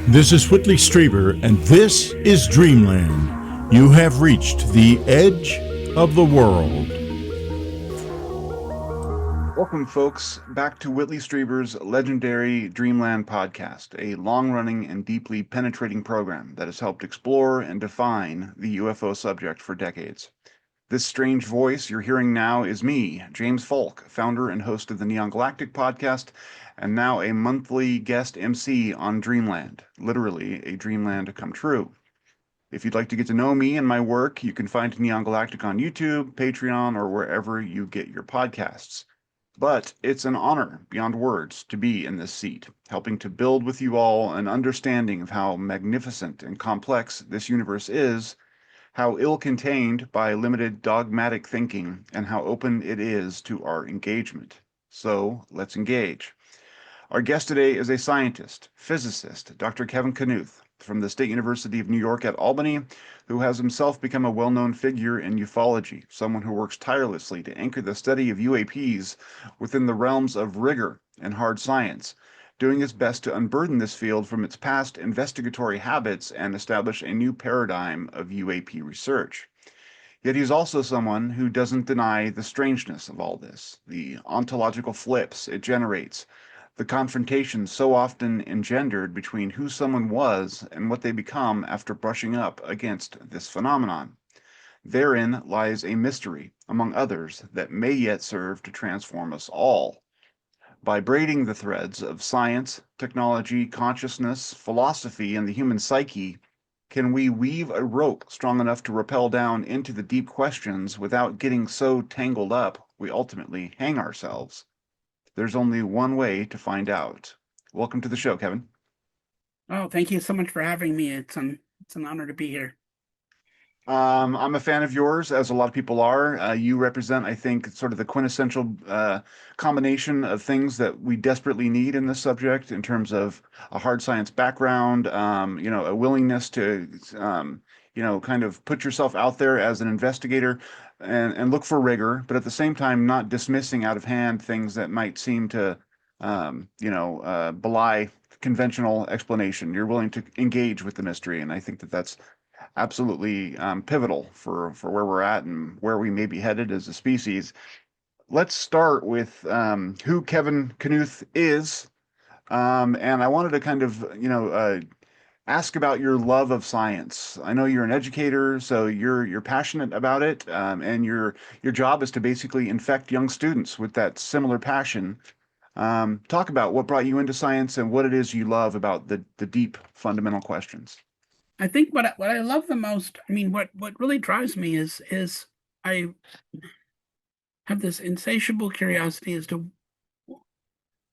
This is Whitley Strieber, and this is Dreamland. You have reached the edge of the world. Welcome, folks, back to Whitley Strieber's legendary Dreamland podcast, a long-running and deeply penetrating program that has helped explore and define the UFO subject for decades. This strange voice you're hearing now is me, James Falk, founder and host of the Neon Galactic podcast, and now a monthly guest MC on Dreamland, literally a dreamland come true. If you'd like to get to know me and my work, you can find Neon Galactic on YouTube, Patreon, or wherever you get your podcasts. But it's an honor beyond words to be in this seat, helping to build with you all an understanding of how magnificent and complex this universe is, how ill-contained by limited dogmatic thinking, and how open it is to our engagement. So let's engage. Our guest today is a scientist, physicist, Dr. Kevin Knuth from the State University of New York at Albany, who has himself become a well-known figure in ufology, someone who works tirelessly to anchor the study of UAPs within the realms of rigor and hard science, doing his best to unburden this field from its past investigatory habits and establish a new paradigm of UAP research. Yet he's also someone who doesn't deny the strangeness of all this, the ontological flips it generates, the confrontation so often engendered between who someone was and what they become after brushing up against this phenomenon. Therein lies a mystery, among others, that may yet serve to transform us all. By braiding the threads of science, technology, consciousness, philosophy, and the human psyche, can we weave a rope strong enough to rappel down into the deep questions without getting so tangled up we ultimately hang ourselves? There's only one way to find out. Welcome to the show, Kevin. Oh, thank you so much for having me. It's an honor to be here. I'm a fan of yours, as a lot of people are. You represent, I think, sort of the quintessential combination of things that we desperately need in this subject in terms of a hard science background, a willingness to, kind of put yourself out there as an investigator and look for rigor, but at the same time, not dismissing out of hand things that might seem to, belie conventional explanation. You're willing to engage with the mystery, and I think that that's absolutely pivotal for where we're at and where we may be headed as a species. Let's start with who Kevin Knuth is, and I wanted to kind of ask about your love of science. I know you're an educator, so you're passionate about it, and your job is to basically infect young students with that similar passion. Talk about what brought you into science and what it is you love about the deep fundamental questions. I think what I love the most, I mean, what really drives me is I have this insatiable curiosity as to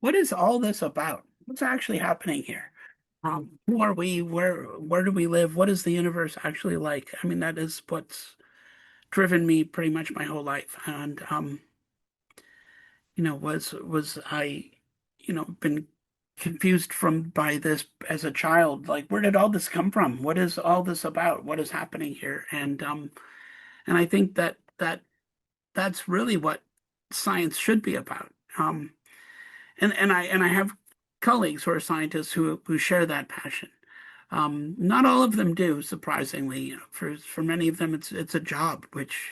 what is all this about? What's actually happening here? Who are we? Where do we live? What is the universe actually like? I mean, that is what's driven me pretty much my whole life. And was I, been confused by this as a child. Like, where did all this come from? What is all this about? What is happening here? And I think that's really what science should be about. And I have colleagues who are scientists who share that passion. Not all of them do, surprisingly. For many of them, it's a job, which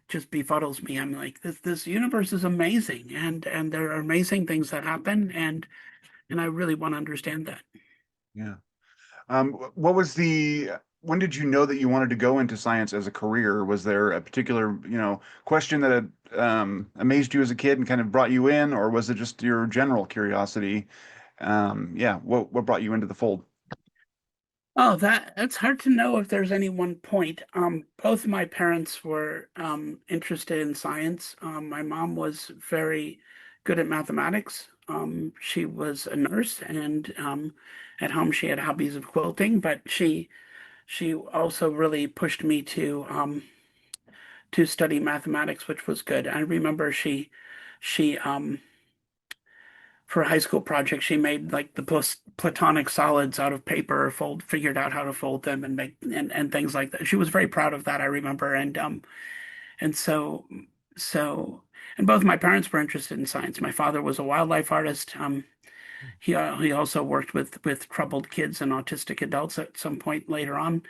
just befuddles me. I'm like, this universe is amazing, and there are amazing things that happen, and I really want to understand that. Yeah. What was when did you know that you wanted to go into science as a career? Was there a particular, question that had amazed you as a kid and kind of brought you in, or was it just your general curiosity? Yeah, what brought you into the fold? Oh, that's hard to know if there's any one point. Both my parents were interested in science. My mom was very good at mathematics. She was a nurse, and at home she had hobbies of quilting, but she also really pushed me to study mathematics, which was good. I remember she for a high school project, she made like the platonic solids out of paper, figured out how to fold them and make and things like that. She was very proud of that, I remember. And so and both my parents were interested in science. My father was a wildlife artist. he also worked with troubled kids and autistic adults at some point later on.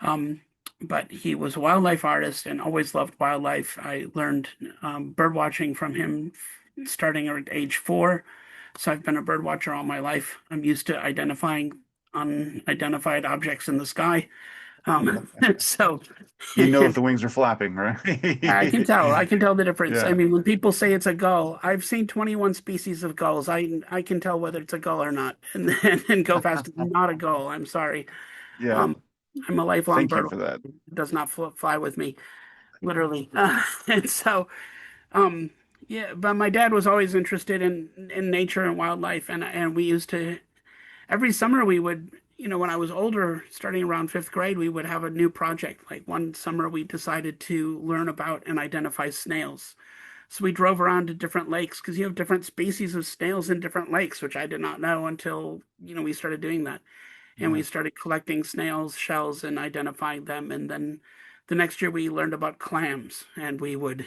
Um, but he was a wildlife artist and always loved wildlife. I learned bird watching from him starting at age 4. So I've been a bird watcher all my life. I'm used to identifying unidentified objects in the sky. So You know if the wings are flapping, right? I can tell. I can tell the difference. I Yeah. mean, when people say it's a gull, I've seen 21 species of gulls. I can tell whether it's a gull or not, and then go fast. Not a gull. I'm sorry. Yeah. Um, I'm a lifelong Thank you bird. for that. It does not fly with me, literally. And so, um, yeah. But my dad was always interested in nature and wildlife, and we used to every summer we would, when I was older, starting around 5th grade, we would have a new project. Like one summer, we decided to learn about and identify snails. So we drove around to different lakes because you have different species of snails in different lakes, which I did not know until, we started doing that. And we Yeah. started collecting snails' shells and identifying them. And then the next year we learned about clams, and we would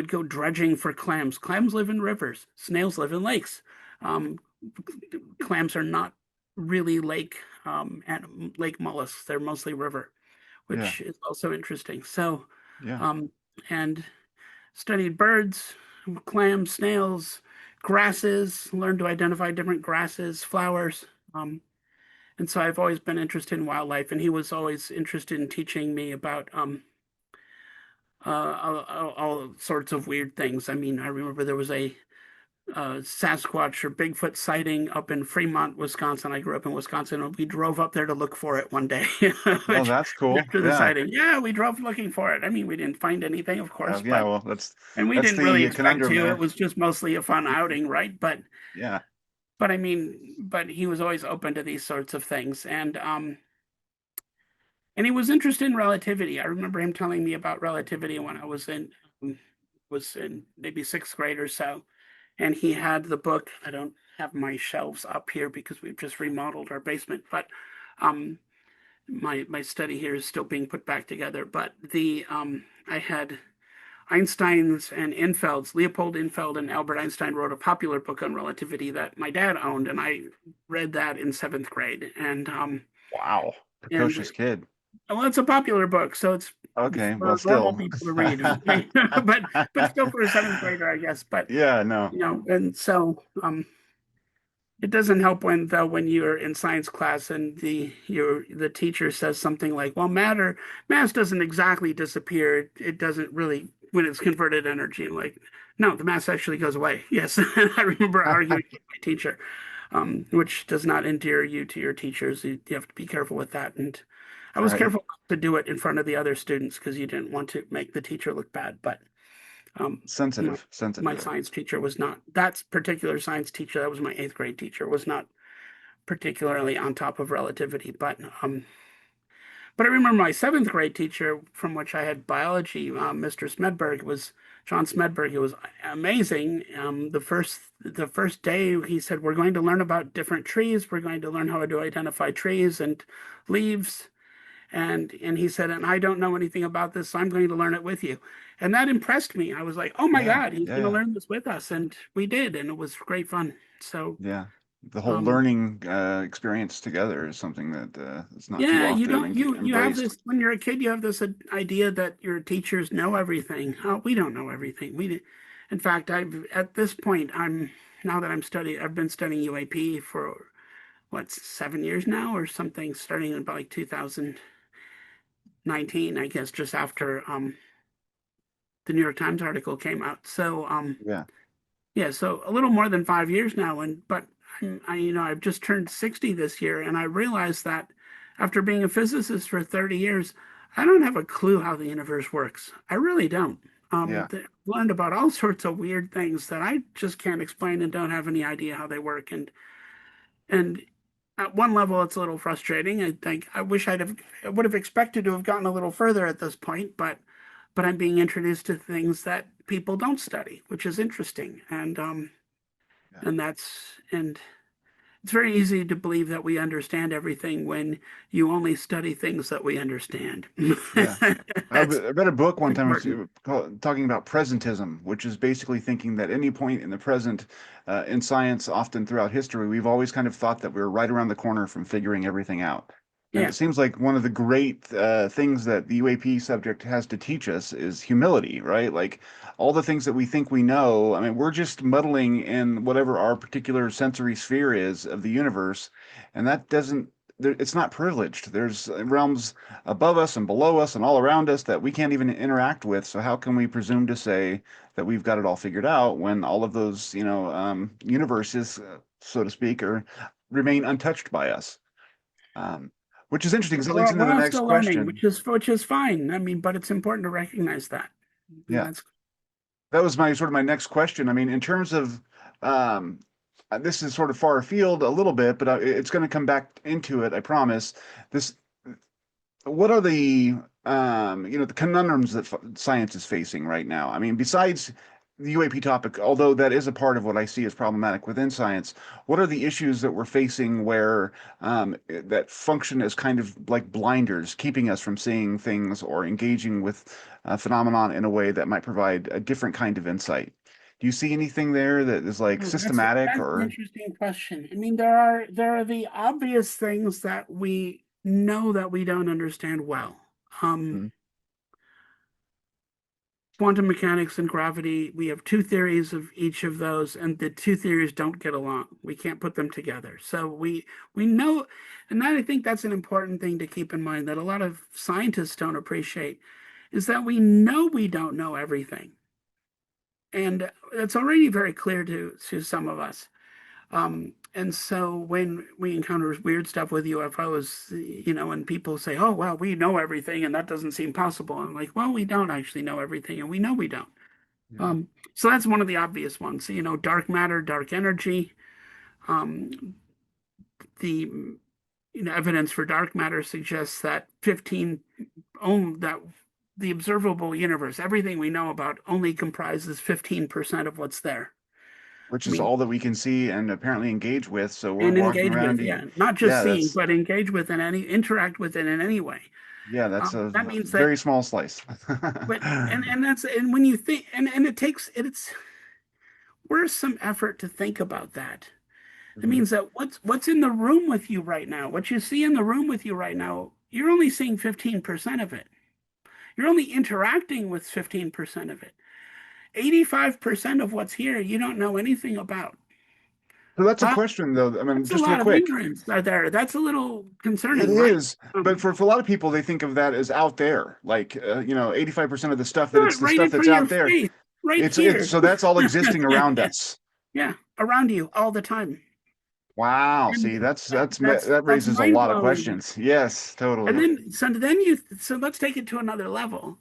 go dredging for clams. Clams live in rivers. Snails live in lakes. Um, Clams are not really and lake mollusks. They're mostly river, Yeah. which is also interesting. So, Yeah. um, and studied birds, clams, snails, grasses, learned to identify different grasses, flowers. Um, and so I've always been interested in wildlife, and he was always interested in teaching me about all sorts of weird things. I mean, I remember there was a Sasquatch or Bigfoot sighting up in Fremont, Wisconsin. I grew up in Wisconsin, and we drove up there to look for it one day, Oh, which that's cool. after the Yeah. sighting, yeah, we drove looking for it. I mean, we didn't find anything, of course, Yeah. but Well, and we that's didn't really the expect conundrum to. It there. was just mostly a fun outing, right? Yeah. But I mean, but he was always open to these sorts of things, and he was interested in relativity. I remember him telling me about relativity when I was in maybe 6th grade or so, and he had the book. I don't have my shelves up here because we've just remodeled our basement, but um, my study here is still being put back together. But the I had Einstein's and Infeld's. Leopold Infeld and Albert Einstein wrote a popular book on relativity that my dad owned, and I read that in 7th grade. Wow. And Precocious kid. well, it's a popular book, so it's Okay. Well, for normal still. people to read, okay? But still for a 7th grader, I guess. But Yeah. No. and so it doesn't help when you're in science class and the teacher says something like, "Well, mass doesn't exactly disappear. It doesn't really when it's converted energy." And like, no, the mass actually goes away. Yes, I remember arguing with my teacher, which does not endear you to your teachers. You have to be careful with that. And I was Right. careful not to do it in front of the other students because you didn't want to make the teacher look bad. But um, my, Sensitive. my Sensitive. science teacher was not, that particular science teacher, that was my 8th grade teacher, was not particularly on top of relativity. But I remember my 7th grade teacher, from which I had biology, Mr. Smedberg, was John Smedberg. It was amazing. The first day he said, "We're going to learn about different trees. We're going to learn how to identify trees and leaves." And he said, "And I don't know anything about this, so I'm going to learn it with you." And that impressed me. I was like, "Oh my Yeah. God, he's Yeah. going to Yeah. learn this with us." And we did, and it was great fun. So, Yeah. The whole um, learning experience together is something that is not too yeah, you often don't you have embraced. this when you're a kid, you have this idea that your teachers know everything. We don't know everything. In fact, I've at this point, now that I've been studying UAP for what 7 years now or something, starting in about like 2019, I guess, just after the New York Times article came out. So Yeah. yeah, so a little more than 5 years now, but I've just turned 60 this year, and I realized that after being a physicist for 30 years, I don't have a clue how the universe works. I really don't. Yeah. Learned about all sorts of weird things that I just can't explain and don't have any idea how they work. And at one level, it's a little frustrating. I think I would have expected to have gotten a little further at this point, but I'm being introduced to things that people don't study, which is interesting. Yeah. And that's and it's very easy to believe that we understand everything when you only study things that we understand. Yeah. That's I read a book one time important. talking about presentism, which is basically thinking that any point in the present, in science, often throughout history, we've always kind of thought that we were right around the corner from figuring everything out. And Yeah. it seems like one of the great things that the UAP subject has to teach us is humility, right? Like all the things that we think we know, I mean, we're just muddling in whatever our particular sensory sphere is of the universe, and that doesn't, it's not privileged. There's realms above us and below us and all around us that we can't even interact with. So how can we presume to say that we've got it all figured out when all of those, universes, so to speak, are remain untouched by us? Um, which is interesting because that leads into We're the all next still learning, question. which is fine. I mean, but it's important to recognize that. And Yeah, that's that was my sort of my next question. I mean, in terms of um, this is sort of far afield a little bit, but it's going to come back into it. I promise. This what are the the conundrums that science is facing right now? I mean, besides the UAP topic, although that is a part of what I see as problematic within science, what are the issues that we're facing where that function as kind of like blinders, keeping us from seeing things or engaging with phenomenon in a way that might provide a different kind of insight? Do you see anything there that is like oh, systematic that's an or? interesting question. I mean, there are the obvious things that we know that we don't understand well. Um, Hmm, Quantum mechanics and gravity, we have two theories of each of those, and the two theories don't get along. We can't put them together. So we know, and that, I think that's an important thing to keep in mind that a lot of scientists don't appreciate, is that we know we don't know everything. And it's already very clear to some of us. And so when we encounter weird stuff with UFOs, and people say, "Oh, well, we know everything," and that doesn't seem possible. I'm like, "Well, we don't actually know everything, and we know we don't." yeah. So that's one of the obvious ones. Dark matter, dark energy. Um, the evidence for dark matter suggests that 15 that the observable universe, everything we know about, only comprises 15% of what's there. Which I is mean, all that we can see and apparently engage with. So we're and walking engage with, around. yeah, not just Yeah, seeing, that's but engage with and any interact with it in any way. yeah, that's a That means that, very small slice. but and that's and when you think and it takes it's where's some effort to think about that. It Mhm. means that what's in the room with you right now, what you see in the room with you right now, you're only seeing 15% of it. You're only interacting with 15% of it. 85% of what's here, you don't know anything about. So that's a Wow, question, though. I mean, that's a just real lot of quick. ignorance there. That's a little It concerning, right? is, but for a lot of people, they think of that as out there. Like, 85% of the stuff that Sure, it's the right stuff in that's front of your out there. face, right It's here. so that's all existing around us. Yeah, around you all the time. Wow. And See, that's that that's raises a mind lot of blowing. questions. Yes, And totally. then let's take it to another level.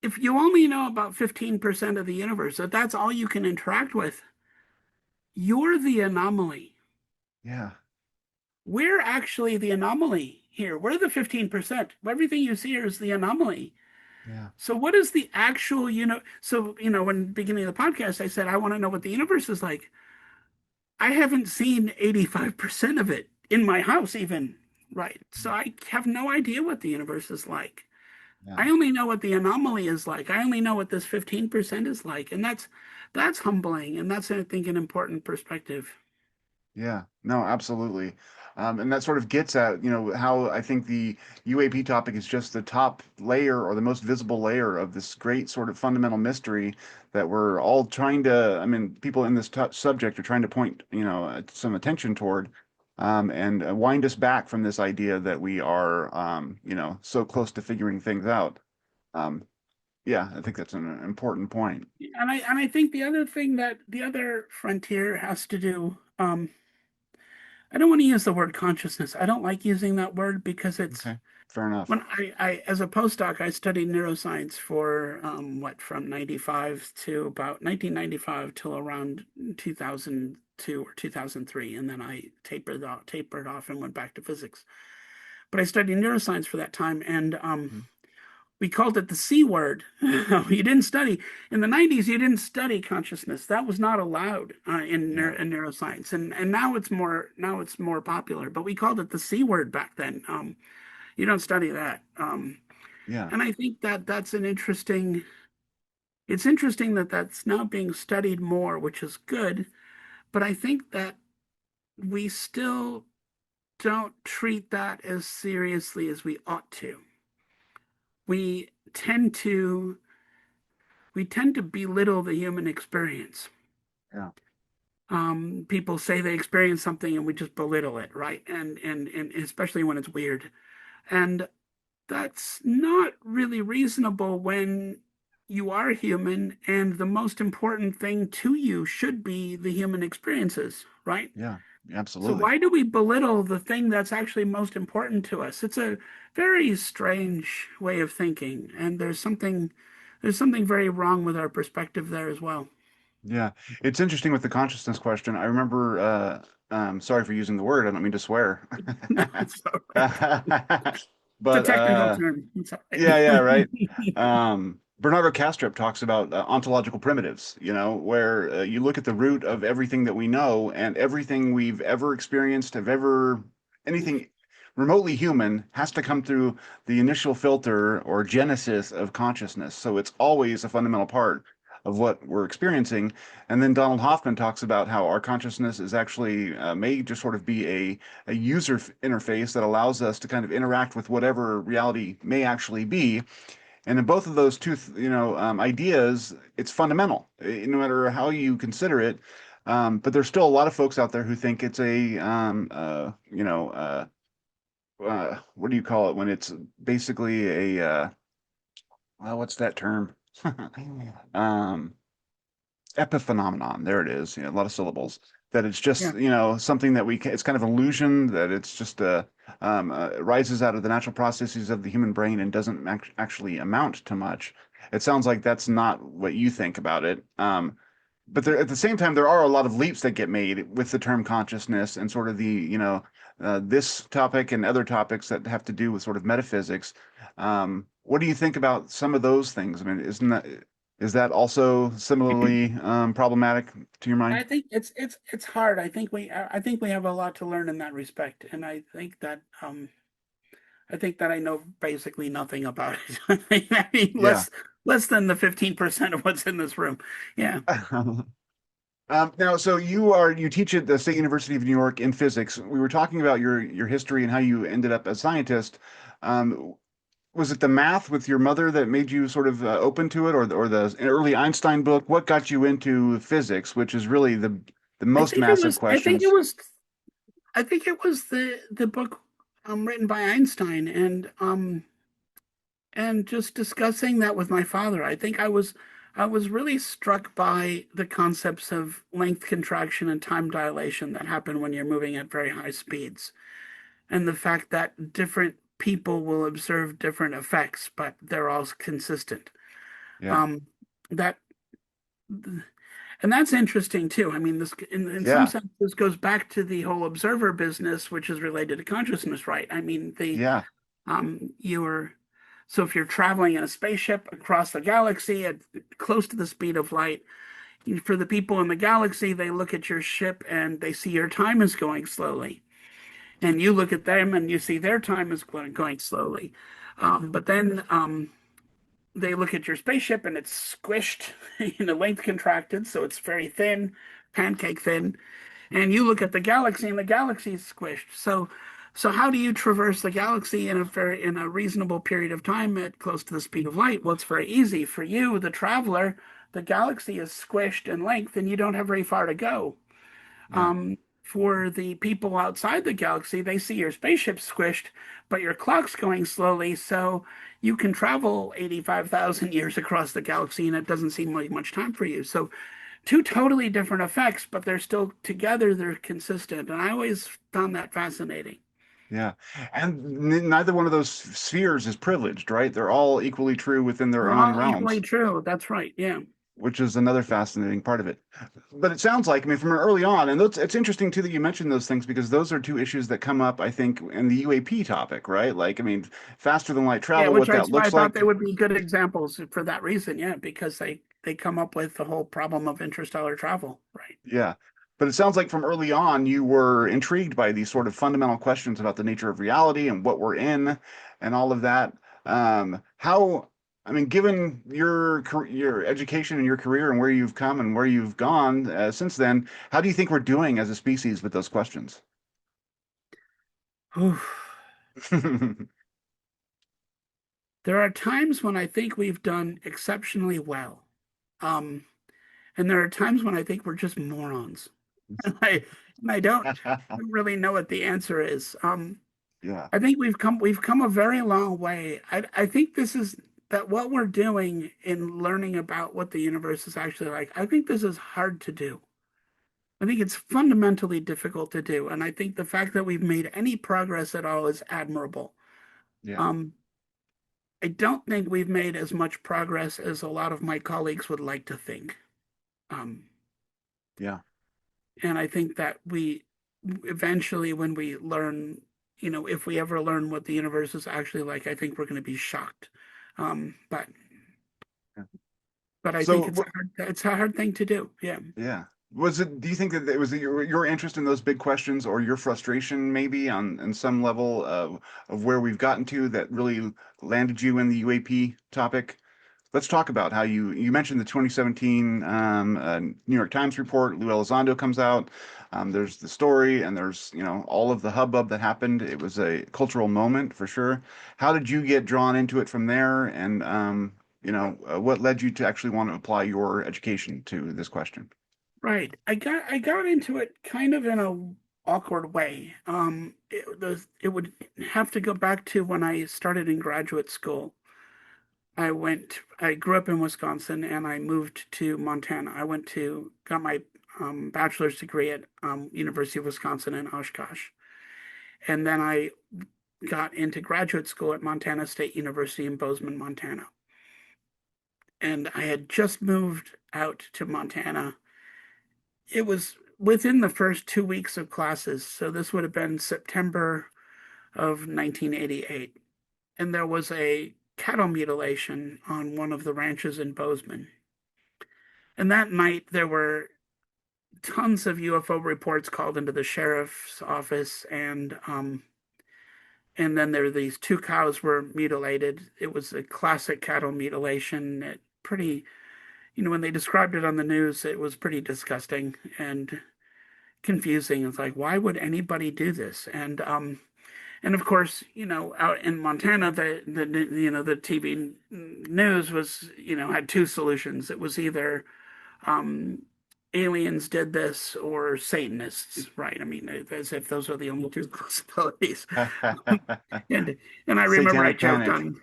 If you only know about 15% of the universe, if that's all you can interact with, you're the anomaly. Yeah, We're actually the anomaly here. We're the 15%. Everything you see here is the anomaly. yeah. So what is the actual, so, when beginning of the podcast, I said, I want to know what the universe is like. I haven't seen 85% of it in my house even, right? So I have no idea what the universe is like. Yeah. I only know what the anomaly is like. I only know what this 15% is like. And that's humbling. And that's, I think, an important perspective. Yeah, no, absolutely. And that sort of gets at, how I think the UAP topic is just the top layer or the most visible layer of this great sort of fundamental mystery that we're all trying to, I mean, people in this subject are trying to point, some attention toward, and wind us back from this idea that we are, so close to figuring things out. Um, yeah, I think that's an important point. And I think the other frontier has to do, I don't want to use the word consciousness. I don't like using that word because it's Okay, fair enough. when as a postdoc, I studied neuroscience for from 95 to about 1995 till around 2002 or 2003, and then I tapered off and went back to physics. But I studied neuroscience for that time, and Mhm. we called it the C word. You didn't study in the 90s. You didn't study consciousness. That was not allowed Yeah. in neuroscience, and now it's more popular. But we called it the C word back then. You don't study that, Yeah. and I think that that's an interesting. It's interesting that that's now being studied more, which is good. But I think that we still don't treat that as seriously as we ought to. We tend to we tend to belittle the human experience. Yeah. People say they experience something and we just belittle it, right? And especially when it's weird. And that's not really reasonable when you are human and the most important thing to you should be the human experiences, right? Yeah. So Absolutely. why do we belittle the thing that's actually most important to us? It's a very strange way of thinking, and there's something very wrong with our perspective there as well. Yeah. It's interesting with the consciousness question. I remember, sorry for using the word. I don't mean to swear. No, it's all right. It's a But technical term. It's all yeah, yeah, right. right. Bernardo Kastrup talks about ontological primitives, where you look at the root of everything that we know and everything we've ever experienced, anything remotely human has to come through the initial filter or genesis of consciousness. So it's always a fundamental part of what we're experiencing. And then Donald Hoffman talks about how our consciousness is actually may just sort of be a user interface that allows us to kind of interact with whatever reality may actually be. And in both of those ideas, it's fundamental, no matter how you consider it. But there's still a lot of folks out there who think it's what do you call it when it's basically well, what's that term? um, Epiphenomenon. There it is. A lot of syllables. That it's just, Yeah. something that it's kind of an illusion, that it's just rises out of the natural processes of the human brain and doesn't actually amount to much. It sounds like that's not what you think about it. But at the same time, there are a lot of leaps that get made with the term consciousness and sort of this topic and other topics that have to do with sort of metaphysics. What do you think about some of those things? I mean, is that also similarly problematic to your mind? I think it's hard. I think we have a lot to learn in that respect, and I think that I know basically nothing about it. I mean, Yeah. less than the 15% of what's in this room. Yeah. Now, so you teach at the State University of New York in physics. We were talking about your history and how you ended up a scientist. Um, was it the math with your mother that made you sort of open to it, or the early Einstein book? What got you into physics, which is really the most massive questions? I think it was the book written by Einstein and just discussing that with my father. I was really struck by the concepts of length contraction and time dilation that happen when you're moving at very high speeds, and the fact that different people will observe different effects, but they're all consistent. Yeah, Um, that and that's interesting too. I mean, in some yeah, sense, this goes back to the whole observer business, which is related to consciousness, right? I mean, yeah, you're so if you're traveling in a spaceship across the galaxy at close to the speed of light, for the people in the galaxy, they look at your ship and they see your time is going slowly, and you look at them and you see their time is going slowly. But then they look at your spaceship and it's squished, length contracted, so it's very thin, pancake thin. And you look at the galaxy and the galaxy is squished. So how do you traverse the galaxy in a reasonable period of time at close to the speed of light? Well, it's very easy. For you, the traveler, the galaxy is squished in length and you don't have very far to go. yeah, For the people outside the galaxy, they see your spaceship squished, but your clock's going slowly, so you can travel 85,000 years across the galaxy and it doesn't seem like much time for you. So, two totally different effects, but they're still together, they're consistent. And I always found that fascinating. yeah. And neither one of those spheres is privileged, right? They're all equally true within their They're own all equally realms. true. That's right. Yeah. which is another fascinating part of it. But it sounds like, I mean, from early on, and it's interesting too that you mentioned those things because those are two issues that come up, I think, in the UAP topic, right? Like, I mean, faster than light Yeah, travel, which what I that I looks thought they like. would be good examples for that reason. Yeah, because they come up with the whole problem of interstellar travel, right? Yeah. But it sounds like from early on, you were intrigued by these sort of fundamental questions about the nature of reality and what we're in and all of that. How, I mean, given your education and your career and where you've come and where you've gone since then, how do you think we're doing as a species with those questions? Whew. There are times when I think we've done exceptionally well. Um, and there are times when I think we're just morons. And I don't really know what the answer is. Yeah. I think we've come a very long way. I think this is that what we're doing in learning about what the universe is actually like. I think this is hard to do. I think it's fundamentally difficult to do, and I think the fact that we've made any progress at all is admirable. Yeah. Um, I don't think we've made as much progress as a lot of my colleagues would like to think. Um, Yeah. and I think that we eventually, when we learn, if we ever learn what the universe is actually like, I think we're going to be shocked. Um, but Yeah. but I think So, it's a hard thing to do. Yeah. yeah. Was it, do you think that it was your interest in those big questions or your frustration maybe on some level of where we've gotten to that really landed you in the UAP topic? Let's talk about how you mentioned the 2017 New York Times report. Lou Elizondo comes out. There's the story, and there's all of the hubbub that happened. It was a cultural moment for sure. How did you get drawn into it from there, and what led you to actually want to apply your education to this question? Right. I got into it kind of in a awkward way. It would have to go back to when I started in graduate school. I grew up in Wisconsin and I moved to Montana. Got my bachelor's degree at University of Wisconsin in Oshkosh. And then I got into graduate school at Montana State University in Bozeman, Montana. And I had just moved out to Montana. It was within the first 2 weeks of classes. So this would have been September of 1988. And there was a cattle mutilation on one of the ranches in Bozeman. And that night, there were tons of UFO reports called into the sheriff's office, and then there were these two cows were mutilated. It was a classic cattle mutilation. When they described it on the news, it was pretty disgusting and confusing. It's like, why would anybody do this? And of course, out in Montana, the TV news was, had two solutions. It was either um, aliens did this or Satanists, right? I mean, as if those are the only two possibilities. And and I remember Satanic panic.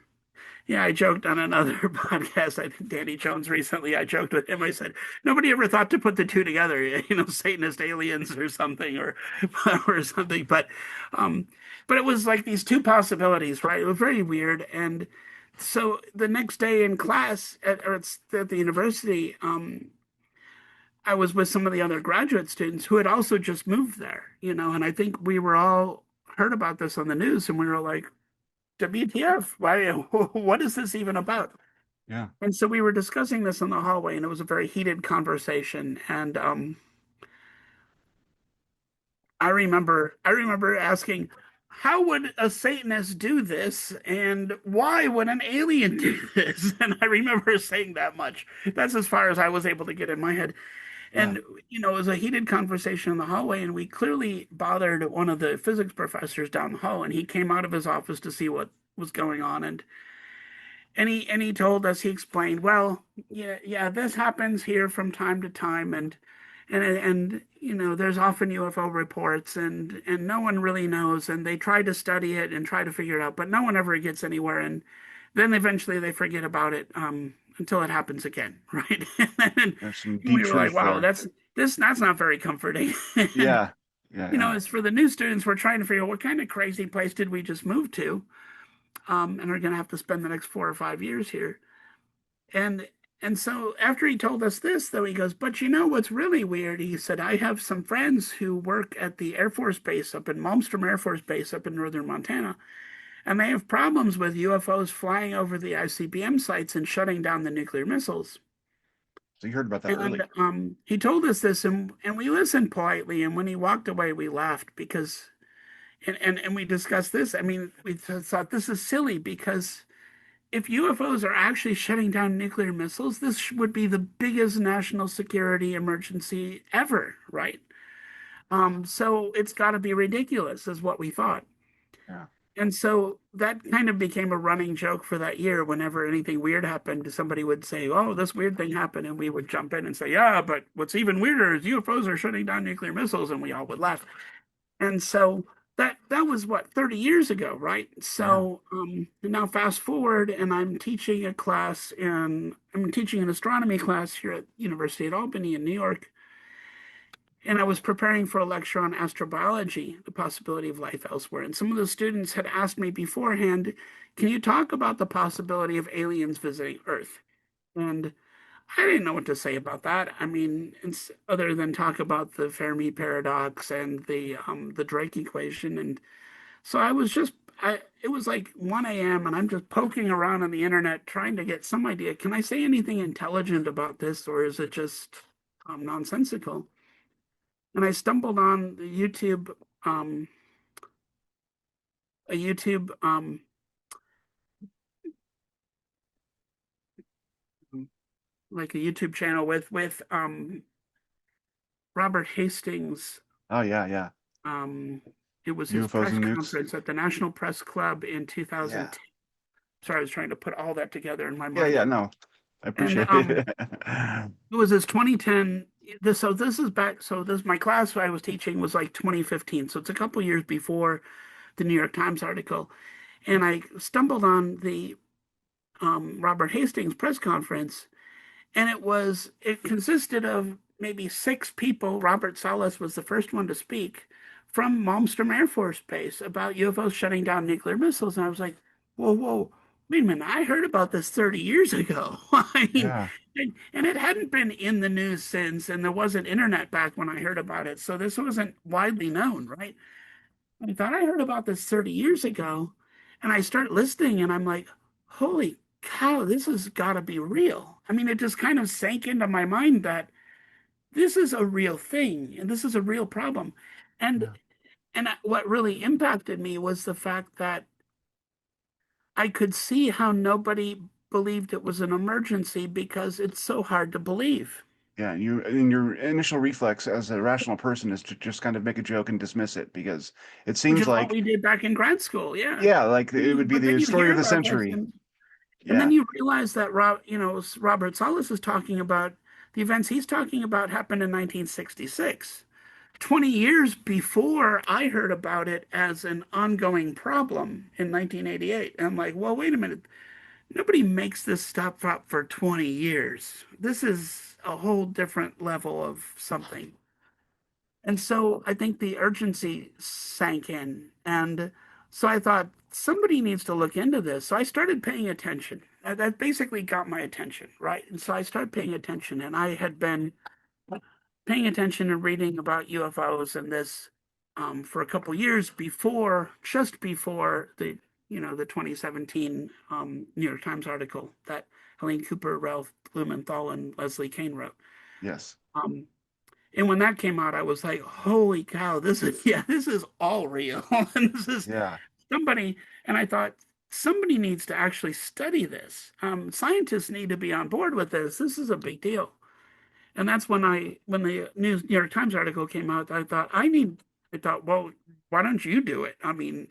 I joked on another podcast. I think Danny Jones recently. I joked with him. I said, nobody ever thought to put the two together, Satanist aliens or something, or or something. Um, but it was like these two possibilities, right? It was very weird. And so the next day in class at the university, I was with some of the other graduate students who had also just moved there, and I think we were all heard about this on the news, and we were like, WTF? Why? What is this even about? Yeah. And so we were discussing this in the hallway, and it was a very heated conversation. And I remember asking, how would a Satanist do this, and why would an alien do this? And I remember saying that much. That's as far as I was able to get in my head. Yeah. And it was a heated conversation in the hallway, and we clearly bothered one of the physics professors down the hall, and he came out of his office to see what was going on, and he told us, he explained, well, yeah, this happens here from time to time, and there's often UFO reports, and no one really knows, and they try to study it and try to figure it out, but no one ever gets anywhere, and then eventually they forget about it until it happens again, right? And There's some deep we were like, truth wow, there. that's not very comforting. And Yeah. Yeah. Yeah. as for the new students, we're trying to figure out what kind of crazy place did we just move to, and are going to have to spend the next 4 or 5 years here. And And so after he told us this, though, he goes, but you know what's really weird? He said, I have some friends who work at the Air Force Base up in Malmstrom Air Force Base up in northern Montana, and they have problems with UFOs flying over the ICBM sites and shutting down the nuclear missiles. So you heard about that And early. he told us this, and we listened politely. And when he walked away, we laughed because, and we discussed this. I mean, we thought this is silly because if UFOs are actually shutting down nuclear missiles, this would be the biggest national security emergency ever, right? So it's got to be ridiculous, is what we thought. Yeah. And so that kind of became a running joke for that year. Whenever anything weird happened, somebody would say, "Oh, this weird thing happened," and we would jump in and say, "Yeah, but what's even weirder is UFOs are shutting down nuclear missiles," and we all would laugh. And so that was what 30 years ago, right? Yeah. So now fast forward, and I'm teaching an astronomy class here at University at Albany in New York, and I was preparing for a lecture on astrobiology, the possibility of life elsewhere. And some of the students had asked me beforehand, can you talk about the possibility of aliens visiting Earth? And I didn't know what to say about that. I mean, other than talk about the Fermi paradox and the Drake equation. And so I was just it was like 1 a.m. and I'm just poking around on the internet trying to get some idea. Can I say anything intelligent about this, or is it just nonsensical? And I stumbled on the um, a YouTube, like a YouTube channel with Robert Hastings. Oh yeah, yeah. Um, it was his UFOs press and nukes. conference at the National Press Club in Yeah. 2010. Sorry, I was trying to put all that together in my Yeah, mind. yeah, no. I And appreciate it. it was his 2010. This is back. So this my class I was teaching was like 2015. So it's a couple years before the New York Times article. And I stumbled on the Robert Hastings press conference, and it consisted of maybe 6 people. Robert Salas was the first one to speak from Malmstrom Air Force Base about UFOs shutting down nuclear missiles. And I was like, whoa, whoa, wait a minute, I heard about this 30 years ago. I mean, Yeah. and it hadn't been in the news since, and there wasn't internet back when I heard about it. So this wasn't widely known, right? I thought I heard about this 30 years ago, and I start listening, and I'm like, holy cow, this has got to be real. I mean, it just kind of sank into my mind that this is a real thing, and this is a real problem. And Yeah. what really impacted me was the fact that I could see how nobody believed it was an emergency because it's so hard to believe. Yeah, and your initial reflex as a rational person is to just kind of make a joke and dismiss it because it Which seems is what like, we did back in grad school, yeah. yeah, like it would be But then the you story hear of the about this, century. and then Yeah. you realize that Robert Salas is talking about the events he's talking about happened in 1966, 20 years before I heard about it as an ongoing problem in 1988. And I'm like, well, wait a minute. Nobody makes this stuff up for 20 years. This is a whole different level of something. And so I think the urgency sank in. And so I thought somebody needs to look into this. So I started paying attention. That basically got my attention, right? And so I started paying attention. And I had been paying attention and reading about UFOs and this for a couple years before, just before the 2017 New York Times article that Helene Cooper, Ralph Blumenthal, and Leslie Kean wrote. Yes. Um, and when that came out, I was like, holy cow, this is all real. And this is Yeah. somebody, and I thought, somebody needs to actually study this. Scientists need to be on board with this. This is a big deal. And that's when the New York Times article came out, I thought, well, why don't you do it? I mean,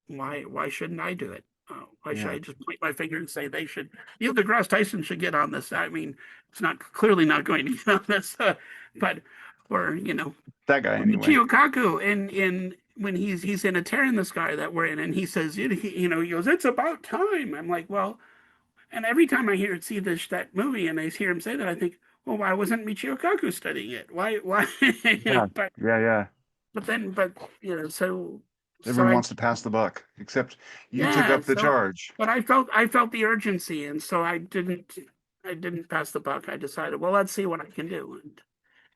why shouldn't I do it? Why should Yeah. I just point my finger and say they should? Neil deGrasse Tyson should get on this. I mean, it's not clearly not going to get on this, but or That guy anyway. Michio Kaku in when he's in A Tear in the Sky that we're in, and he says, he goes, it's about time. I'm like, well, and every time I see that movie and I hear him say that, I think, well, why wasn't Michio Kaku studying it? Why, Yeah. Yeah, yeah. but so Everyone I wants to pass the buck, except you took yeah, up the charge. but I felt the urgency, and so I didn't. I didn't pass the buck. I decided, well, let's see what I can do.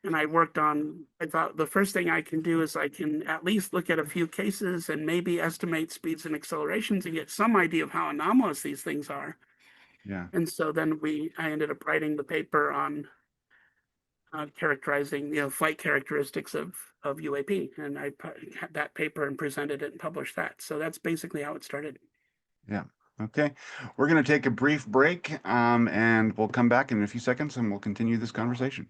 And I thought the first thing I can do is I can at least look at a few cases and maybe estimate speeds and accelerations and get some idea of how anomalous these things are. Yeah. And so then I ended up writing the paper on characterizing, flight characteristics of UAP, and I had that paper and presented it and published that. So that's basically how it started. Yeah. Okay. We're going to take a brief break, and we'll come back in a few seconds and we'll continue this conversation.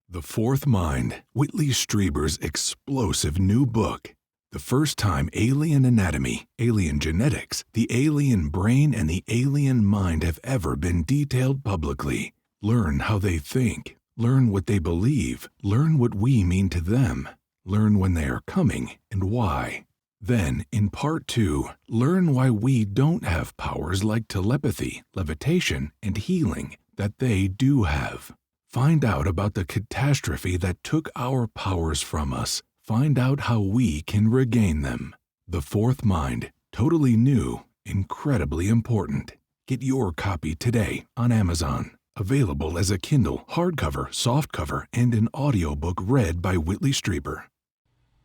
The Fourth Mind, Whitley Strieber's explosive new book. The first time alien anatomy, alien genetics, the alien brain, and the alien mind have ever been detailed publicly. Learn how they think. Learn what they believe. Learn what we mean to them. Learn when they are coming and why. Then, in Part 2, learn why we don't have powers like telepathy, levitation, and healing that they do have. Find out about the catastrophe that took our powers from us. Find out how we can regain them. The Fourth Mind, totally new, incredibly important. Get your copy today on Amazon. Available as a Kindle, hardcover, softcover, and an audiobook read by Whitley Strieber.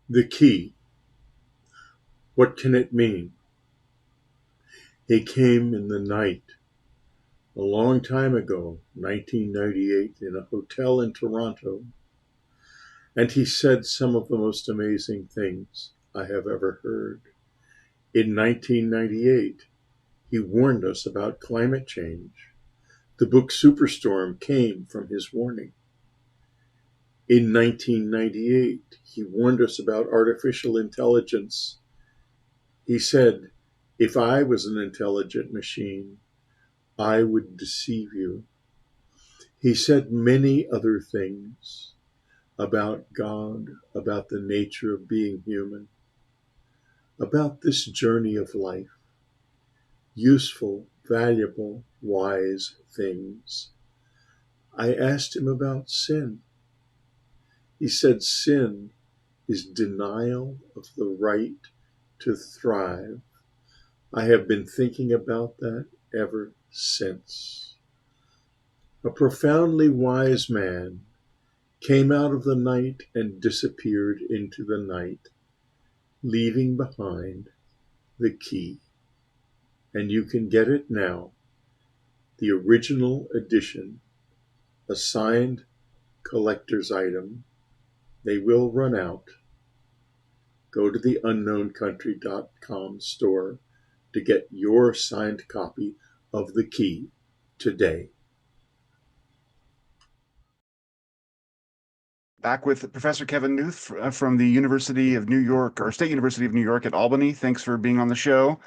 The key. What can it mean? He came in the night. A long time ago, 1998, in a hotel in Toronto, and he said some of the most amazing things I have ever heard. In 1998, he warned us about climate change. The book Superstorm came from his warning. In 1998, he warned us about artificial intelligence. He said, if I was an intelligent machine, I would deceive you. He said many other things about God, about the nature of being human, about this journey of life, useful, valuable, wise things. I asked him about sin. He said sin is denial of the right to thrive. I have been thinking about that ever since. A profoundly wise man came out of the night and disappeared into the night, leaving behind the key. And you can get it now, the original edition, a signed collector's item. They will run out. Go to the unknowncountry.com store to get your signed copy of the key today. Back with Professor Kevin Knuth from the University of New York, or State University of New York at Albany. Thanks for being on the show.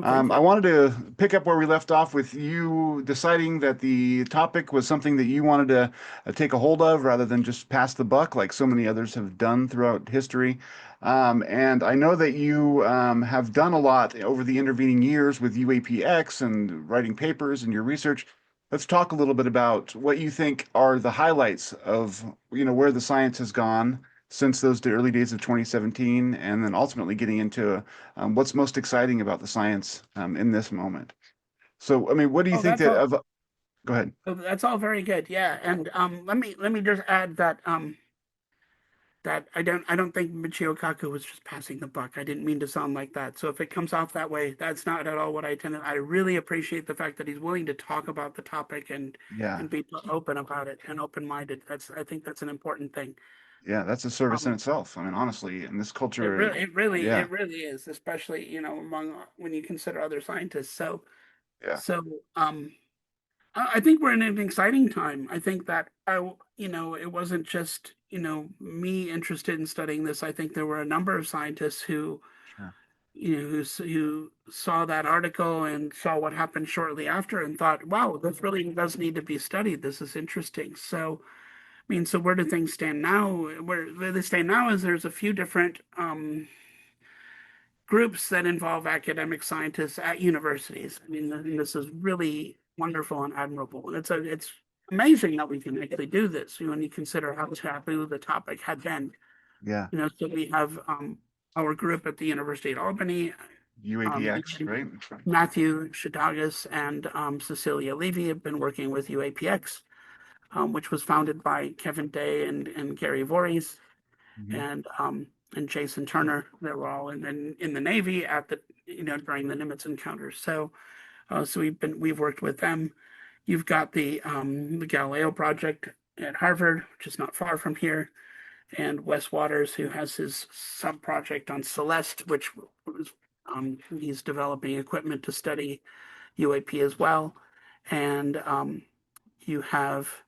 I wanted to pick up where we left off with you deciding that the topic was something that you wanted to take a hold of rather than just pass the buck like so many others have done throughout history. And I know that you have done a lot over the intervening years with UAPX and writing papers and your research. Let's talk a little bit about what you think are the highlights of, where the science has gone since those early days of 2017, and then ultimately getting into what's most exciting about the science in this moment. So, I mean, what do you think that's all, go ahead. that's all very good. Yeah. And let me just add that that I don't think Michio Kaku was just passing the buck. I didn't mean to sound like that. So if it comes off that way, that's not at all what I intended. I really appreciate the fact that he's willing to talk about the topic and be open about it and open-minded. I think that's an important thing. Yeah, that's a service in itself. I mean, honestly, in this culture, it really is, especially among when you consider other scientists. So I think we're in an exciting time. I think that it wasn't just me interested in studying this. I think there were a number of scientists who Sure. Who saw that article and saw what happened shortly after and thought, wow, this really does need to be studied. This is interesting. So, I mean, so where do things stand now? Where they stand now is there's a few different groups that involve academic scientists at universities. I mean, this is really wonderful and admirable. It's amazing that we can actually do this when you consider how taboo the topic had been. Yeah. So we have our group at the University at Albany, UAPX, right? Matthew Shadagas and Cecilia Levy have been working with UAPX, which was founded by Kevin Day and Gary Voorhees Mhm. and Jason Turner. They were all in the Navy at the during the Nimitz encounters. So we've worked with them. You've got the Galileo project at Harvard, which is not far from here, and Wes Waters, who has his sub project on Celeste, which was he's developing equipment to study UAP as well. And you have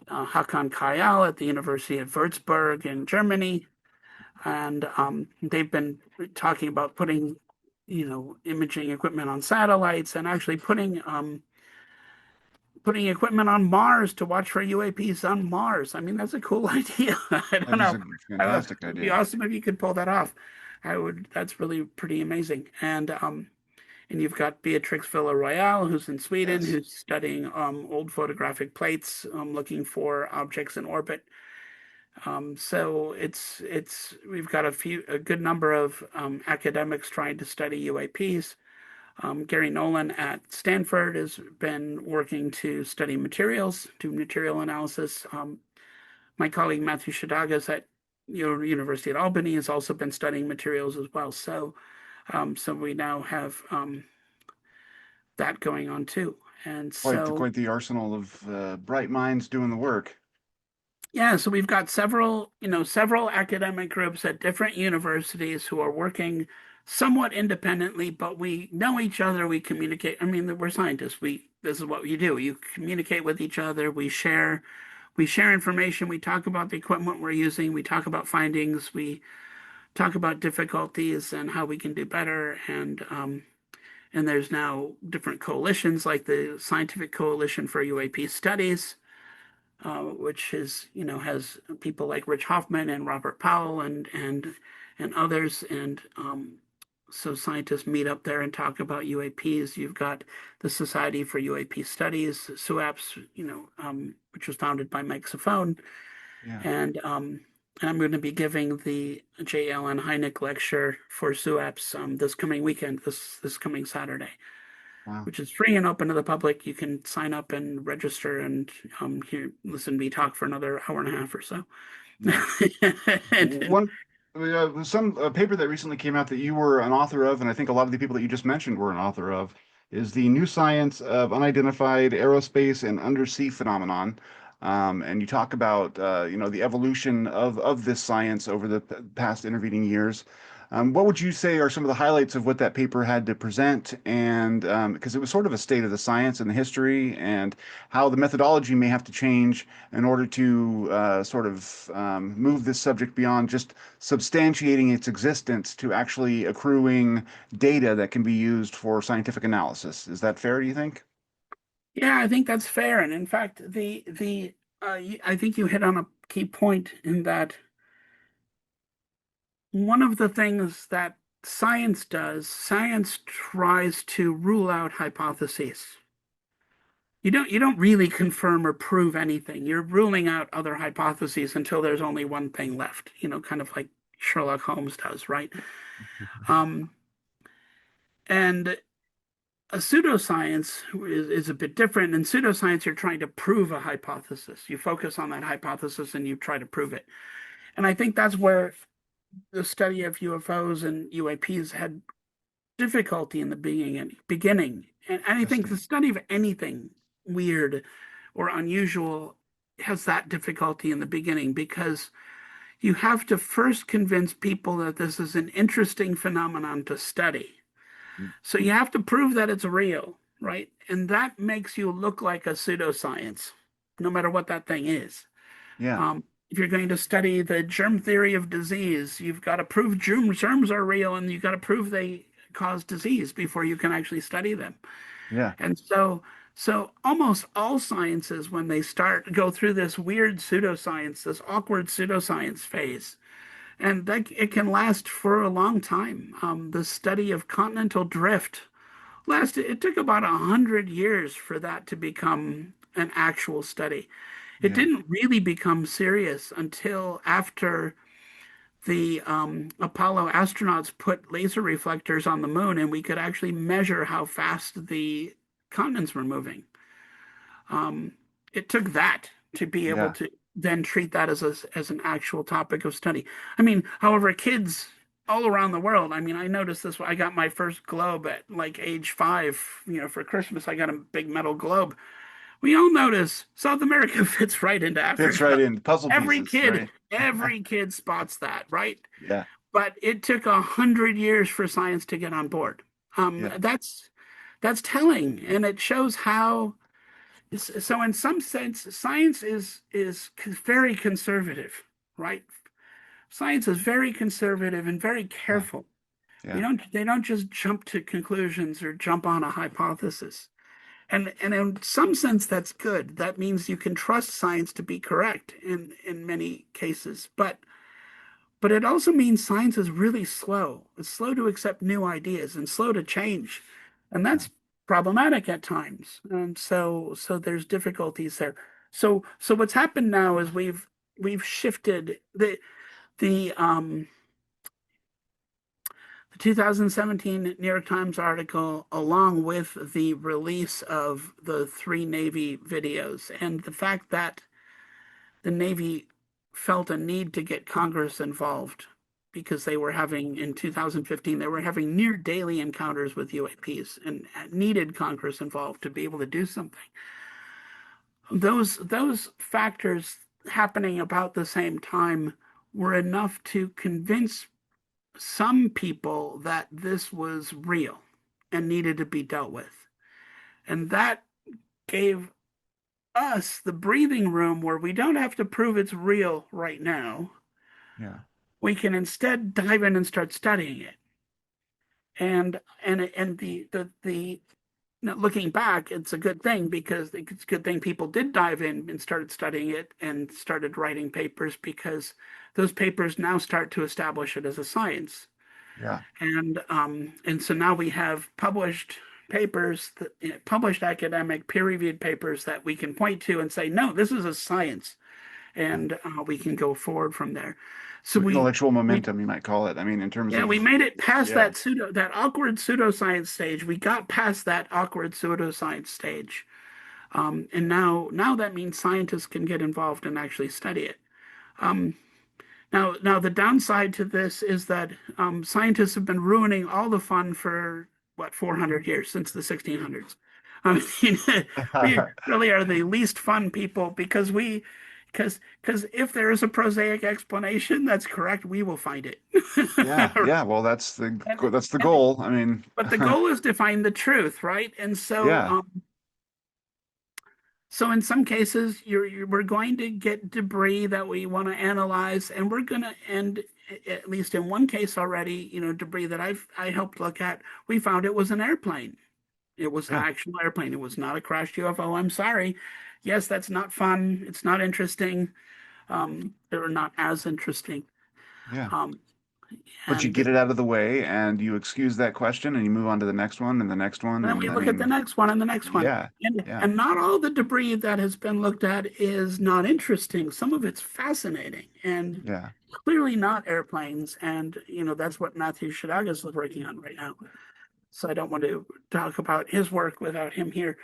Hakan Kayal at the University of Würzburg in Germany, and they've been talking about putting, imaging equipment on satellites and actually putting equipment on Mars to watch for UAPs on Mars. I mean, that's a cool idea. I don't That is know. a fantastic It'd be idea. awesome if you could pull that off. That's really pretty amazing. And you've got Beatrix Villarroel, who's in Sweden, Yes. who's studying old photographic plates, looking for objects in orbit. So it's we've got a good number of academics trying to study UAPs. Gary Nolan at Stanford has been working to study materials, do material analysis. My colleague Matthew Shadagas at University at Albany has also been studying materials as well. So we now have that going on too. And so Quite the arsenal of bright minds doing the work. yeah, so we've got several academic groups at different universities who are working somewhat independently, but we know each other, we communicate. I mean, we're scientists. This is what you do. You communicate with each other, we share information, we talk about the equipment we're using, we talk about findings, we talk about difficulties and how we can do better. And there's now different coalitions like the Scientific Coalition for UAP Studies, which has people like Rich Hoffman and Robert Powell and others. And so scientists meet up there and talk about UAPs. You've got the Society for UAP Studies, SUAPS, which was founded by Mike Safone. Yeah. And I'm going to be giving the J. Allen Hynek lecture for SUAPS this coming weekend, this coming Saturday, Wow. which is free and open to the public. You can sign up and register and listen to me talk for another hour and a half or so. Yeah. One some paper that recently came out that you were an author of, and I think a lot of the people that you just mentioned were an author of, is the New Science of Unidentified Aerospace and Undersea Phenomenon. And you talk about the evolution of this science over the past intervening years. What would you say are some of the highlights of what that paper had to present? And because it was sort of a state of the science and the history, and how the methodology may have to change in order to move this subject beyond just substantiating its existence to actually accruing data that can be used for scientific analysis. Is that fair, do you think? Yeah, I think that's fair. And in fact, I think you hit on a key point in that one of the things that science does, science tries to rule out hypotheses. You don't really confirm or prove anything. You're ruling out other hypotheses until there's only one thing left, kind of like Sherlock Holmes does, right? Um, and a pseudoscience is a bit different. In pseudoscience, you're trying to prove a hypothesis. You focus on that hypothesis and you try to prove it. And I think that's where the study of UFOs and UAPs had difficulty in the beginning. And I think the study of anything weird or unusual has that difficulty in the beginning because you have to first convince people that this is an interesting phenomenon to study. So you have to prove that it's real, right? And that makes you look like a pseudoscience, no matter what that thing is. Yeah. If you're going to study the germ theory of disease, you've got to prove germs are real, and you've got to prove they cause disease before you can actually study them. Yeah. And so almost all sciences, when they go through this weird pseudoscience, this awkward pseudoscience phase, and that it can last for a long time. The study of continental drift it took about 100 years for that to become an actual study. It Yeah. didn't really become serious until after the Apollo astronauts put laser reflectors on the moon, and we could actually measure how fast the continents were moving. It took that to be able Yeah. to then treat that as an actual topic of study. I mean, however, kids all around the world, I mean, I noticed this. I got my first globe at like age 5, for Christmas. I got a big metal globe. We all notice South America fits right into Fits Africa. right in. Puzzle Every pieces, kid, right? every kid spots that, right? Yeah. But it took 100 years for science to get on board. Yeah. That's telling, and it shows how. So, in some sense, science is very conservative, right? Science is very conservative and very Yeah. careful. Yeah. They don't just jump to conclusions or jump on a hypothesis. And in some sense, that's good. That means you can trust science to be correct in many cases. But it also means science is really slow. It's slow to accept new ideas and slow to change. And that's problematic at times. And so there's difficulties there. So what's happened now is we've shifted the 2017 New York Times article, along with the release of the 3 Navy videos, and the fact that the Navy felt a need to get Congress involved because in 2015, they were having near daily encounters with UAPs and needed Congress involved to be able to do something. Those factors happening about the same time were enough to convince some people that this was real and needed to be dealt with. And that gave us the breathing room where we don't have to prove it's real right now. Yeah. We can instead dive in and start studying it. And the looking back, it's a good thing, because it's a good thing people did dive in and started studying it and started writing papers, because those papers now start to establish it as a science. Yeah. And so now we have published papers, published academic peer-reviewed papers that we can point to and say, no, this is a science, and we can go forward from there. So Intellectual momentum, you might call it. I mean, in terms of we made it past Yeah. that awkward pseudoscience stage. We got past that awkward pseudoscience stage. And now that means scientists can get involved and actually study it. Now the downside to this is that scientists have been ruining all the fun for 400 years, since the 1600s. I mean, we really are the least fun people, because if there is a prosaic explanation that's correct, we will find it. Yeah. Yeah. Well, that's the And- goal. I mean, But the goal is to find the truth, right? And so, Yeah. so in some cases, we're going to get debris that we want to analyze, and we're going to end, at least in one case already, debris that I helped look at. We found it was an airplane. It was an Yeah. actual airplane. It was not a crashed UFO. I'm sorry. Yes, that's not fun. It's not interesting. They're not as interesting. Yeah. Um, But you and get it out of the way and you excuse that question and you move on to the next one and the next one. then And we I look at the mean, next one and the next one. yeah. And, Yeah. and not all the debris that has been looked at is not interesting. Some of it's fascinating and Yeah. clearly not airplanes. And, that's what Matthew Shadaga is working on right now. So I don't want to talk about his work without him here.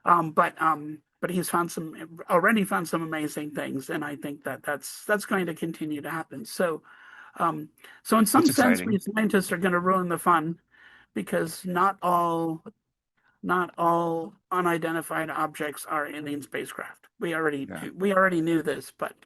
But he's already found some amazing things. And I think that's going to continue to happen. So in some It's sense, exciting. we scientists are going to ruin the fun, because not all unidentified objects are alien spacecraft. We already knew this, but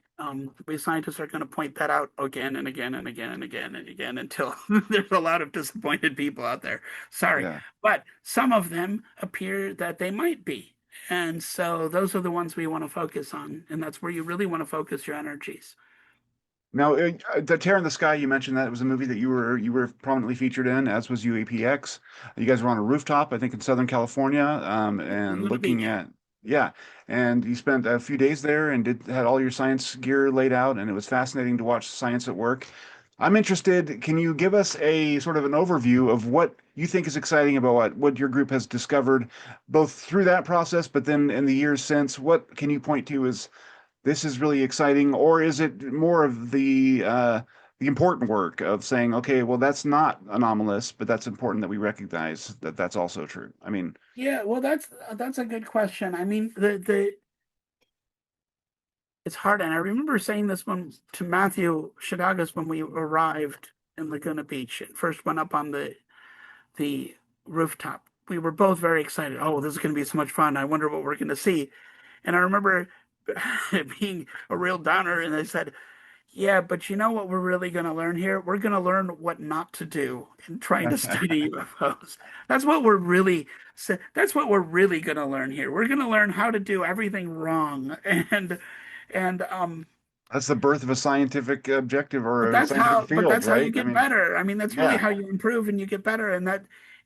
we scientists are going to point that out again and again and again and again and again until there's a lot of disappointed people out there. Sorry, Yeah. but some of them appear that they might be, and so those are the ones we want to focus on, and that's where you really want to focus your energies. Now, the Tear in the Sky, you mentioned that it was a movie that you were prominently featured in, as was UAPX. You guys were on a rooftop, I think, in Southern California, and Laguna looking Beach. at and you spent a few days there and had all your science gear laid out, and it was fascinating to watch science at work. I'm interested. Can you give us a sort of an overview of what you think is exciting about what your group has discovered, both through that process, but then in the years since? What can you point to as this is really exciting, or is it more of the the important work of saying, okay, well, that's not anomalous, but that's important that we recognize that that's also true. I mean, Yeah, well, that's a good question. I mean, the it's hard, and I remember saying this one to Matthew Shadagas when we arrived in Laguna Beach and first went up on the rooftop. We were both very excited. Oh, this is going to be so much fun. I wonder what we're going to see. And I remember being a real downer, and I said, yeah, but you know what we're really going to learn here? We're going to learn what not to do in trying to study UFOs. That's what we're really that's what we're really going to learn here. We're going to learn how to do everything wrong. And that's the birth of a scientific objective or a scientific but field, that's how you right? I get mean, better. I mean, that's really yeah, how you improve and you get better.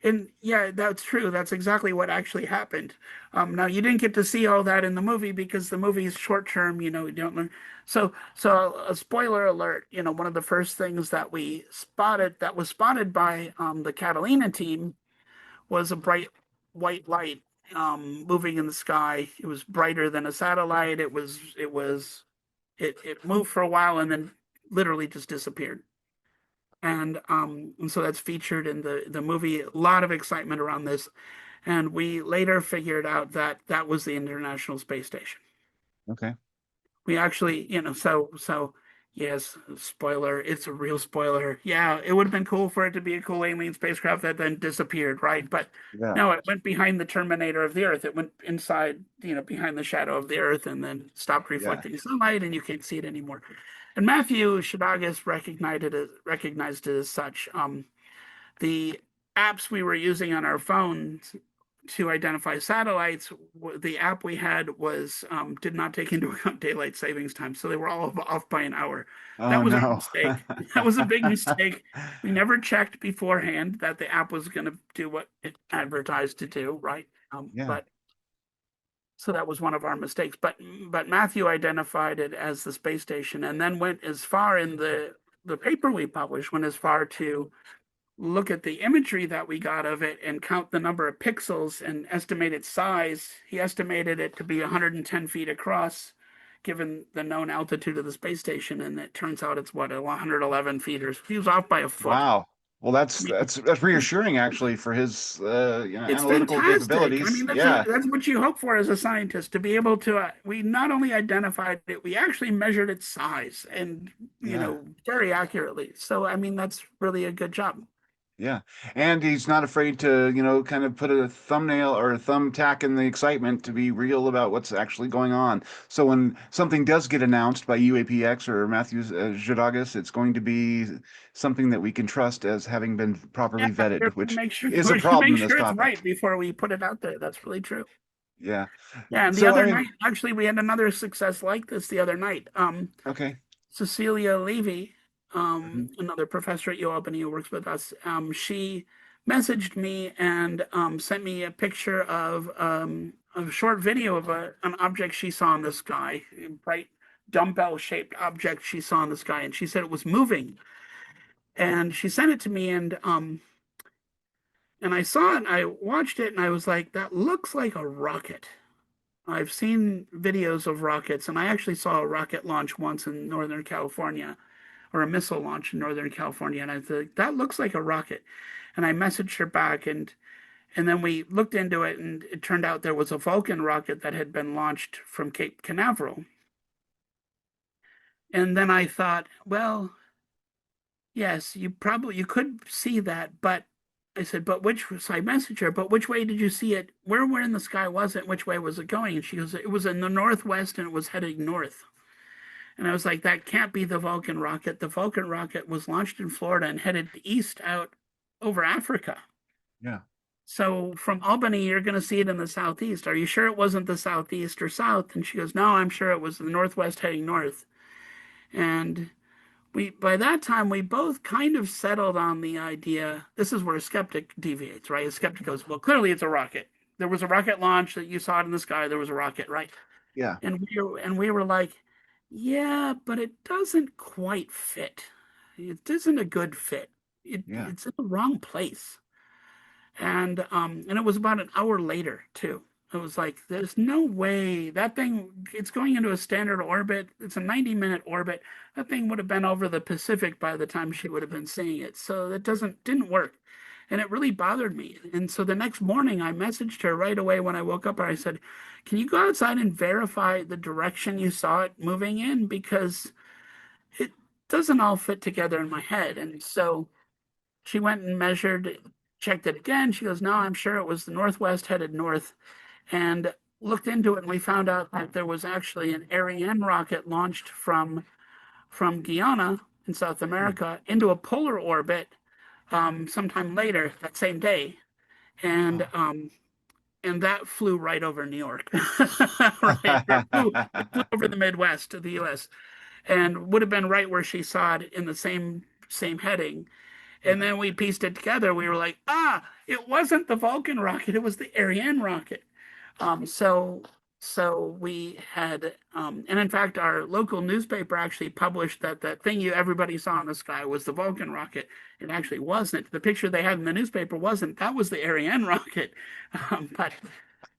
And yeah, that's true. That's exactly what actually happened. Now you didn't get to see all that in the movie because the movie is short term, you don't learn. So a spoiler alert, one of the first things that we spotted that was spotted by the Catalina team was a bright white light moving in the sky. It was brighter than a satellite. It moved for a while and then literally just disappeared. And so that's featured in the movie. A lot of excitement around this, and we later figured out that that was the International Space Station. okay. We actually, so yes, spoiler, it's a real spoiler. Yeah, it would have been cool for it to be a cool alien spacecraft that then disappeared, right? But Yeah, no, it went behind the terminator of the Earth. It went inside, behind the shadow of the Earth and then stopped yeah. reflecting sunlight, and you can't see it anymore. And Matthew Shadagas recognized it as such. The apps we were using on our phones to identify satellites, the app we had was did not take into account daylight savings time, so they were all off by an hour. Oh That was our no. mistake. That was a big mistake. We never checked beforehand that the app was going to do what it advertised to do, right? Yeah. But so that was one of our mistakes. But Matthew identified it as the space station, and then went as far in the paper we published, went as far to look at the imagery that we got of it and count the number of pixels and estimate its size. He estimated it to be 110 feet across, given the known altitude of the space station, and it turns out it's 111 feet, or he was off by a foot. Wow. Well, I that's mean, that's reassuring actually for his it's analytical fantastic. I capabilities. mean, Yeah. that's what you hope for as a scientist, to be able to. We not only identified it, we actually measured its size, and Yeah. very accurately. So, I mean, that's really a good job. Yeah. And he's not afraid to, kind of put a thumbnail or a thumbtack in the excitement to be real about what's actually going on. So when something does get announced by UAPX or Matthew Zhadagas, it's going to be something that we can trust as having been Yeah, properly we're vetted, gonna which make sure is a we're gonna problem make in this sure it's topic. right before we put it out there. That's really true. Yeah. Yeah, and the So, I other mean, night, actually, we had another success like this the other night. okay. Cecilia Levy, Mhm. another professor at UAlbany who works with us, she messaged me and sent me a picture of a short video of an object she saw in the sky, a bright dumbbell-shaped object she saw in the sky, and she said it was moving. And she sent it to me, and I saw it, and I watched it, and I was like, that looks like a rocket. I've seen videos of rockets, and I actually saw a rocket launch once in Northern California, or a missile launch in Northern California, and I thought, that looks like a rocket. And I messaged her back, and then we looked into it, and it turned out there was a Vulcan rocket that had been launched from Cape Canaveral. And then I thought, well, yes, you could see that, but I said, so I messaged her, but which way did you see it? Where in the sky was it? Which way was it going? And she goes, it was in the northwest and it was heading north. And I was like, that can't be the Vulcan rocket. The Vulcan rocket was launched in Florida and headed east out over Africa. Yeah. So from Albany, you're going to see it in the southeast. Are you sure it wasn't the southeast or south? And she goes, no, I'm sure it was the northwest heading north. And by that time we both kind of settled on the idea. This is where a skeptic deviates, right? A skeptic goes, well, clearly it's a rocket. There was a rocket launch that you saw it in the sky. There was a rocket, right? Yeah. And we were like, yeah, but it doesn't quite fit. It isn't a good fit. Yeah. It's in the wrong place. And it was about an hour later too. It was like, there's no way that thing, it's going into a standard orbit. It's a 90-minute orbit. That thing would have been over the Pacific by the time she would have been seeing it. So that didn't work. And it really bothered me. And so the next morning I messaged her right away when I woke up, and I said, can you go outside and verify the direction you saw it moving in? Because it doesn't all fit together in my head. And so she went and measured, checked it again. She goes, no, I'm sure it was the northwest headed north, and looked into it. And we found out that there was actually an Ariane rocket launched from Guyana in South America into a polar orbit sometime later that same day. And and that flew right over New York, right? It flew over the Midwest to the U.S. and would have been right where she saw it in the same heading. And then we pieced it together. We were like, it wasn't the Vulcan rocket; it was the Ariane rocket. So we had, and in fact, our local newspaper actually published that thing everybody saw in the sky was the Vulcan rocket. It actually wasn't. The picture they had in the newspaper wasn't. That was the Ariane rocket. But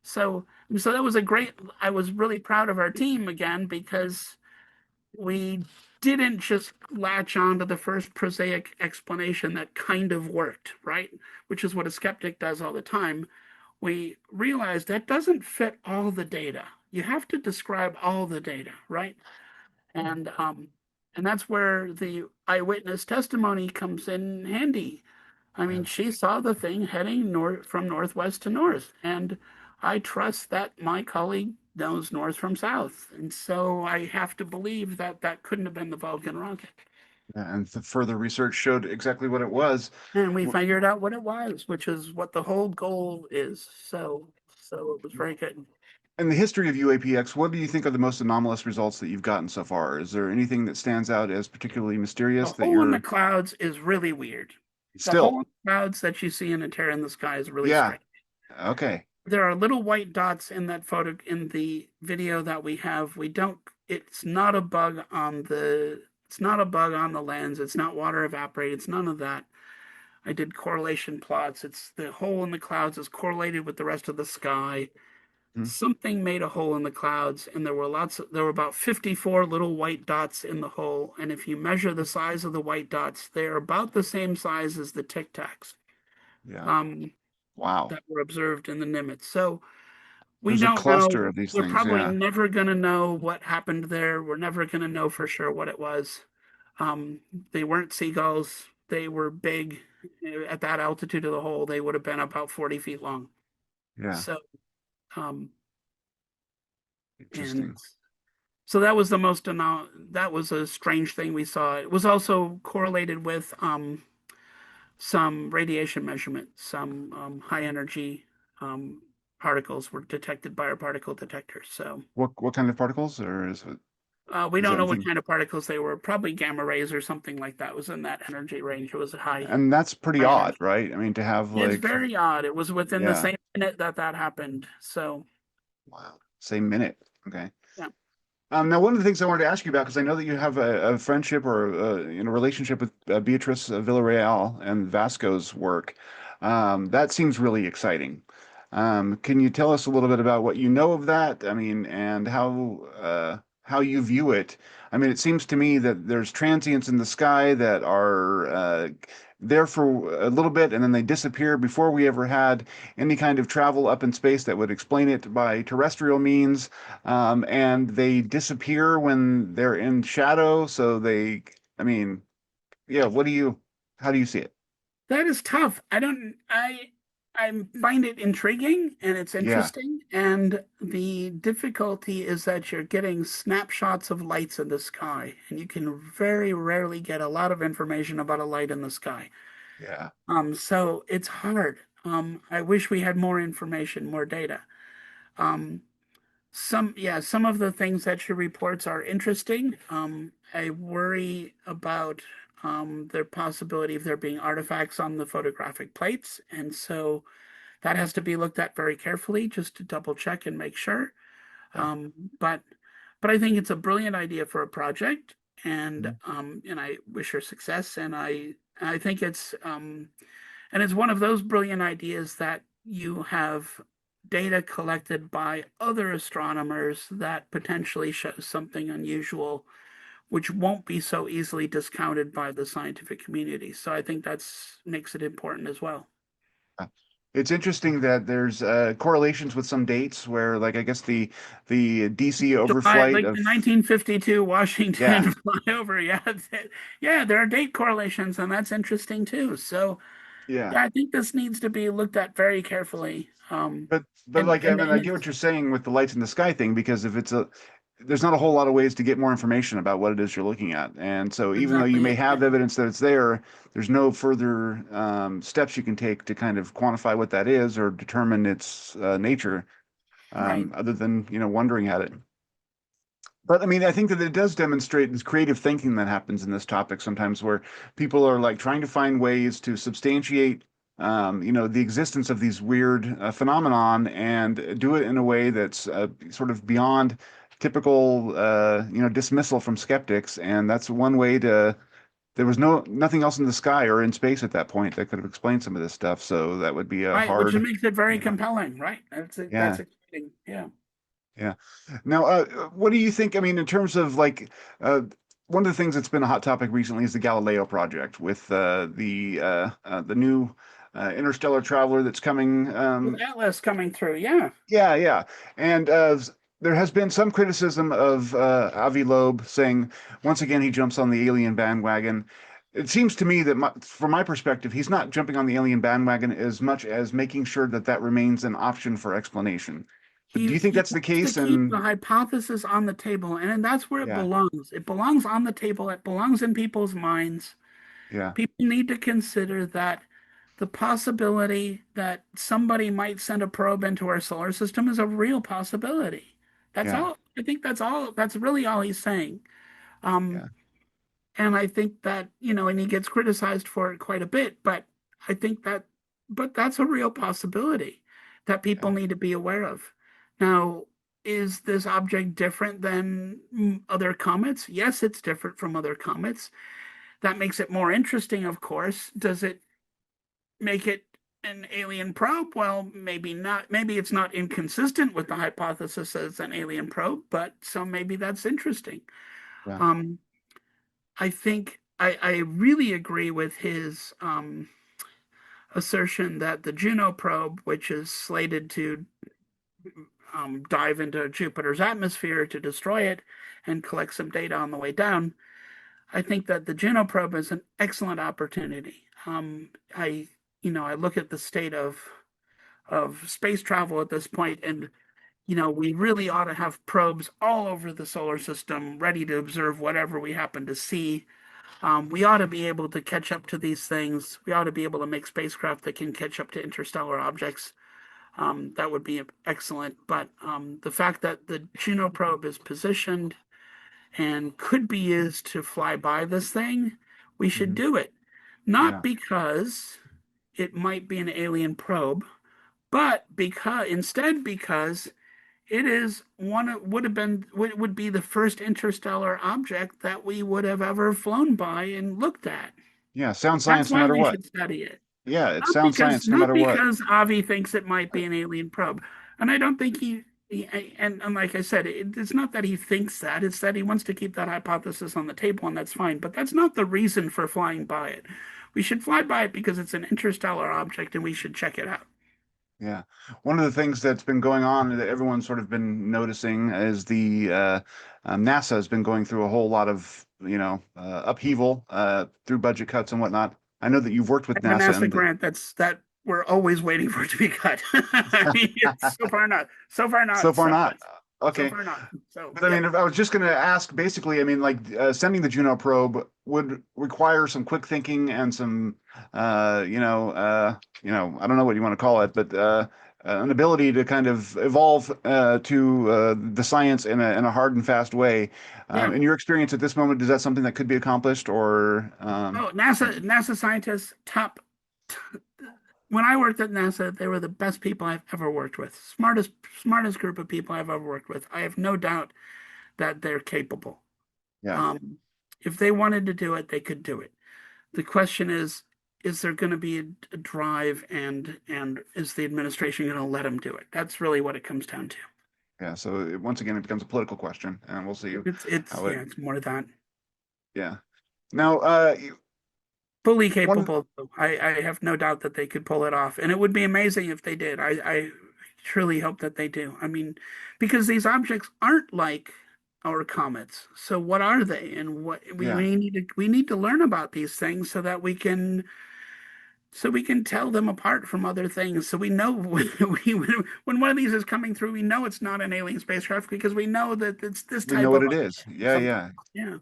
so that was a great. I was really proud of our team again because we didn't just latch on to the first prosaic explanation that kind of worked, right? Which is what a skeptic does all the time. We realized that doesn't fit all the data. You have to describe all the data, right? And that's where the eyewitness testimony comes in handy. I mean, she saw the thing heading north from northwest to north, and I trust that my colleague knows north from south, and so I have to believe that that couldn't have been the Vulcan rocket. And the further research showed exactly what it was. And we figured out what it was, which is what the whole goal is. So it was very good. In the history of UAPX, what do you think are the most anomalous results that you've gotten so far? Is there anything that stands out as particularly mysterious The that hole in you're the clouds is really weird. The still? hole in the clouds that you see in a tear in the sky is really Yeah. strange. Okay. There are little white dots in that photo in the video that we have. It's not a bug on the lens. It's not water evaporated. It's none of that. I did correlation plots. It's the hole in the clouds is correlated with the rest of the sky. Hmm. Something made a hole in the clouds, and there were about 54 little white dots in the hole. And if you measure the size of the white dots, they're about the same size as the Tic Tacs. Yeah. Wow. That were observed in the Nimitz. So we There's a don't cluster know. of these We're things. probably Yeah. never going to know what happened there. We're never going to know for sure what it was. They weren't seagulls. They were big. At that altitude of the hole, they would have been about 40 feet long. Yeah. So, Interesting. and so that was that was a strange thing we saw. It was also correlated with some radiation measurement. Some high energy particles were detected by our particle detectors. So What kind of particles, or is it? we Is don't that know what anything? kind of particles they were. Probably gamma rays or something like that. It was in that energy range. It was And that's pretty high odd, energy. right? I mean, to have It's like, very odd. It was within the yeah, same minute that happened. So wow, same minute. Okay. yeah. Now, one of the things I wanted to ask you about, because I know that you have a friendship or a relationship with Beatrice Villarreal and Vasco's work. That seems really exciting. Can you tell us a little bit about what you know of that? I mean, and how you view it? I mean, it seems to me that there's transients in the sky that are there for a little bit and then they disappear before we ever had any kind of travel up in space that would explain it by terrestrial means. And they disappear when they're in shadow. So I mean, yeah, how do you see it? That is tough. I find it intriguing and it's Yeah, interesting. And the difficulty is that you're getting snapshots of lights in the sky, and you can very rarely get a lot of information about a light in the sky. yeah, So it's hard. I wish we had more information, more data. Um, some of the things that she reports are interesting. I worry about the possibility of there being artifacts on the photographic plates, and so that has to be looked at very carefully just to double check and make sure. yeah. Um, but but I think it's a brilliant idea for a project, Mhm. and I wish her success. And I think it's one of those brilliant ideas that you have data collected by other astronomers that potentially shows something unusual, which won't be so easily discounted by the scientific community. So I think that's makes it important as well. It's interesting that there's correlations with some dates where, like, I guess the DC July, overflight like of the 1952 yeah, Washington flyover. Yeah, yeah, there are date correlations, and that's interesting too. So, yeah. yeah, I think this needs to be looked at very carefully. But like, I mean, I And get what it's you're saying with the lights in the sky thing, because if it's a there's not a whole lot of ways to get more information about what it is you're looking at. And so even though you exactly may it. Yeah, have evidence that it's there, there's no further steps you can take to kind of quantify what that is or determine its nature, right. other than, wondering at it. But I mean, I think that it does demonstrate this creative thinking that happens in this topic sometimes, where people are like trying to find ways to substantiate, the existence of these weird phenomenon and do it in a way that's sort of beyond typical, dismissal from skeptics. And that's one way to. There was nothing else in the sky or in space at that point that could have explained some of this stuff. So that would be a Right, which hard, makes it very you know, compelling, right? That's yeah. exciting. Yeah. Yeah. Now, what do you think? I mean, in terms of like, one of the things that's been a hot topic recently is the Galileo project with the new interstellar traveler that's coming. With Atlas coming through, yeah. Yeah, yeah, and there has been some criticism of Avi Loeb saying once again he jumps on the alien bandwagon. It seems to me that, from my perspective, he's not jumping on the alien bandwagon as much as making sure that that remains an option for explanation. But do you think He that's the wants to case? keep the And hypothesis on the table, and that's where it yeah, belongs. It belongs on the table. It belongs in people's minds. yeah, People need to consider that the possibility that somebody might send a probe into our solar system is a real possibility. That's yeah, all. I think that's all. That's really all he's saying. Um, yeah, and I think that, and he gets criticized for it quite a bit, but I think that, but that's a real possibility that people yeah, need to be aware of. Now, is this object different than other comets? Yes, it's different from other comets. That makes it more interesting, of course. Does it make it an alien probe? Well, maybe not. Maybe it's not inconsistent with the hypothesis as an alien probe, but so maybe that's interesting. yeah. Um, I think I really agree with his assertion that the Juno probe, which is slated to dive into Jupiter's atmosphere to destroy it and collect some data on the way down, I think that the Juno probe is an excellent opportunity. I look at the state of space travel at this point, and we really ought to have probes all over the solar system ready to observe whatever we happen to see. We ought to be able to catch up to these things. We ought to be able to make spacecraft that can catch up to interstellar objects. That would be excellent. But the fact that the Juno probe is positioned and could be used to fly by this thing, we should Hmm. do it. Not Yeah, because it might be an alien probe, but because it is would be the first interstellar object that we would have ever flown by and looked at. yeah. Sound That's science, no why matter we what. should study it. Yeah, it's Not sound because science, no not matter what. because Avi thinks it might be an alien probe. And I don't think and like I said, it's not that he thinks that, it's that he wants to keep that hypothesis on the table, and that's fine. But that's not the reason for flying by it. We should fly by it because it's an interstellar object and we should check it out. Yeah. One of the things that's been going on that everyone's sort of been noticing is the NASA has been going through a whole lot of, upheaval through budget cuts and whatnot. I know that you've worked with I have a NASA NASA and grant that we're always waiting for it to be cut. I mean, so far not. So far not. so far not. So Okay. far not. So But I mean, yep. if I was just going to ask, basically, I mean, like sending the Juno probe would require some quick thinking and some, I don't know what you want to call it, but an ability to kind of evolve to the science in a hard and fast way. Yeah. In your experience at this moment, is that something that could be accomplished, or? Oh, NASA scientists when I worked at NASA, they were the best people I've ever worked with. Smartest group of people I've ever worked with. I have no doubt that they're capable. Yeah, Um, if they wanted to do it, they could do it. The question is, is there going to be a drive, and is the administration going to let them do it? That's really what it comes down to. Yeah. So once again, it becomes a political question, and we'll see It's how it. yeah, it's more of that. Yeah. Now, Fully capable. I have no doubt that they could pull it off, and it would be amazing if they did. I truly hope that they do. I mean, because these objects aren't like our comets. So what are they? And what Yeah. we need to learn about these things so that we can tell them apart from other things. So we know when one of these is coming through, we know it's not an alien spacecraft because we know that it's this We type know what of it is. Yeah, something. yeah. Yeah.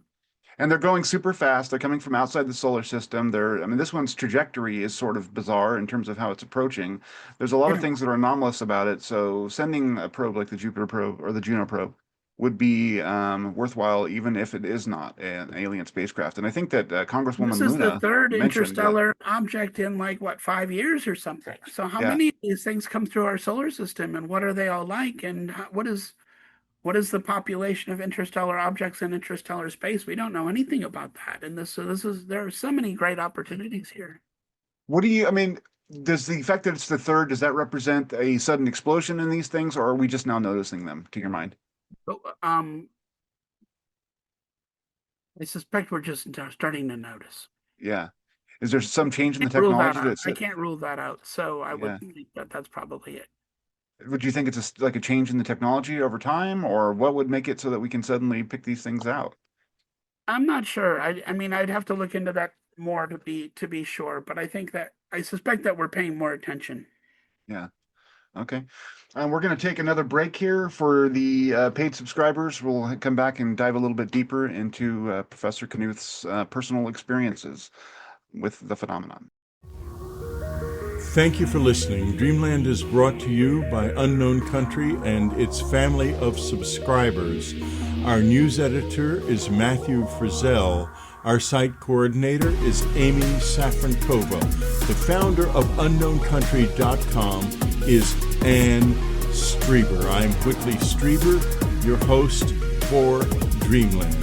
And they're going super fast. They're coming from outside the solar system. I mean, this one's trajectory is sort of bizarre in terms of how it's approaching. There's a lot of Yeah. things that are anomalous about it. So sending a probe like the Jupiter probe or the Juno probe would be worthwhile, even if it is not an alien spacecraft. And I think that Congresswoman This is the Luna third mentioned that. interstellar object in like what, 5 years or something. So how Yeah. many of these things come through our solar system, and what are they all like, and what is the population of interstellar objects in interstellar space? We don't know anything about that. And there are so many great opportunities here. What do you, I mean, does the fact that it's the third, does that represent a sudden explosion in these things, or are we just now noticing them, to your mind? But, I suspect we're just starting to notice. Yeah. Is there some change in the Can't rule that technology out. that's, I can't rule that out. So I Yeah. would think that that's probably it. would you think it's like a change in the technology over time, or what would make it so that we can suddenly pick these things out? I'm not sure. I mean, I'd have to look into that more to be sure, but I suspect that we're paying more attention. Yeah. Okay. We're going to take another break here for the paid subscribers. We'll come back and dive a little bit deeper into Professor Knuth's personal experiences with the phenomenon. Thank you for listening. Dreamland is brought to you by Unknown Country and its family of subscribers. Our news editor is Matthew Frizzell. Our site coordinator is Amy Safrankova. The founder of UnknownCountry.com is Ann Strieber. I'm Whitley Strieber, your host for Dreamland.